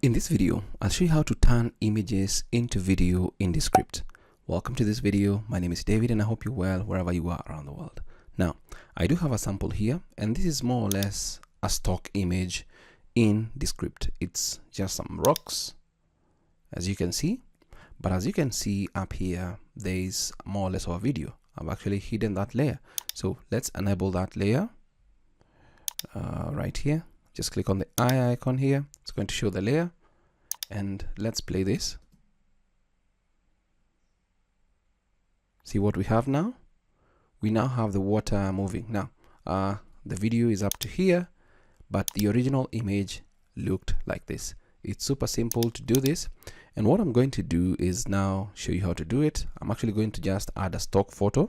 In this video, I'll show you how to turn images into video in Descript. Welcome to this video. My name is David and I hope you're well wherever you are around the world. Now, I do have a sample here and this is more or less a stock image in Descript. It's just some rocks, as you can see. But as you can see up here, there is more or less of a video. I've actually hidden that layer. So let's enable that layer right here. Just click on the eye icon here. It's going to show the layer and let's play this. See what we have now? We now have the water moving. Now, the video is up to here, but the original image looked like this. It's super simple to do this. And what I'm going to do is now show you how to do it. I'm actually going to just add a stock photo.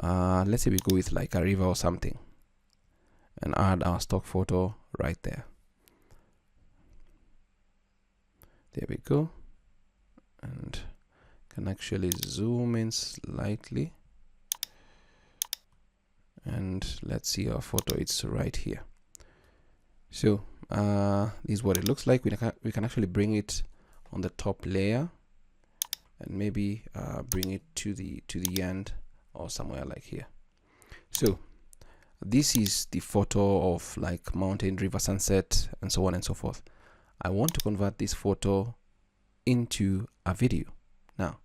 Let's say we go with like a river or something and add our stock photo right there. There we go. And can actually zoom in slightly. And let's see our photo. It's right here. So this is what it looks like. We can actually bring it on the top layer and maybe bring it to the end or somewhere like here. So this is the photo of like mountain, river, sunset, and so on and so forth. I want to convert this photo into a video. Now,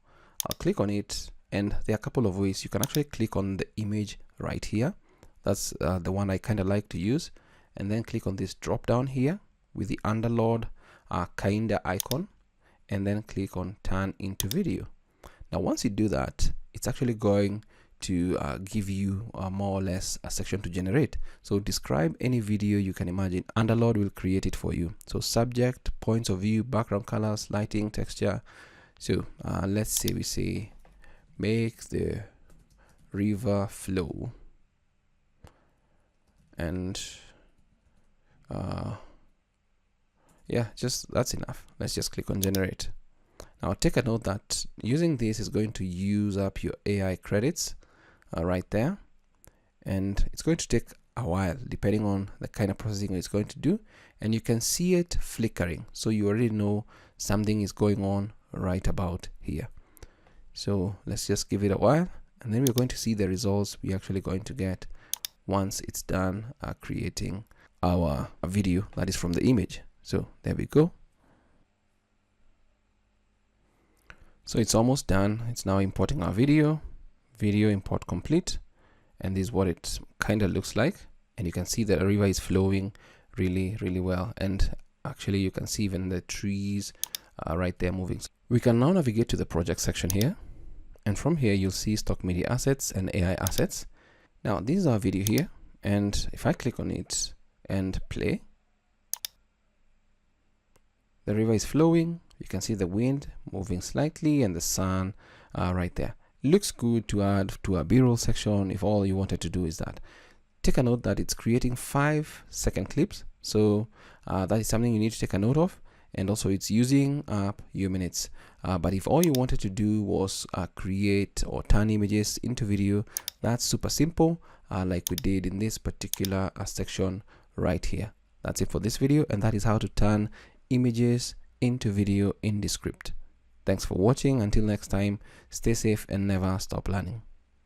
I'll click on it, and there are a couple of ways. You can actually click on the image right here. That's the one I kind of like to use. And then click on this drop down here with the underlord kinda icon, and then click on turn into video. Now, once you do that, it's actually going to give you more or less a section to generate. So describe any video you can imagine. Underlord will create it for you. So subject, points of view, background colors, lighting, texture. So let's say we say make the river flow, and yeah, just that's enough. Let's just click on generate. Now take a note that using this is going to use up your AI credits right there, and it's going to take a while depending on the kind of processing it's going to do, and you can see it flickering, so you already know something is going on right about here. So let's just give it a while, and then we're going to see the results we're actually going to get once it's done creating our video that is from the image. So there we go. So it's almost done. It's now importing our video import complete, and this is what it kind of looks like. And you can see that the river is flowing really well, and actually you can see even the trees right there moving. We can now navigate to the project section here, and from here you'll see stock media assets and AI assets. Now this is our video here, and if I click on it and play, the river is flowing. You can see the wind moving slightly and the sun right there. Looks good to add to a b-roll section if all you wanted to do is that. Take a note that it's creating 5-second clips, so that is something you need to take a note of, and also it's using up your minutes. But if all you wanted to do was create or turn images into video, that's super simple, like we did in this particular section right here. That's it for this video, and that is how to turn images into video in Descript. Thanks for watching. Until next time, stay safe and never stop learning.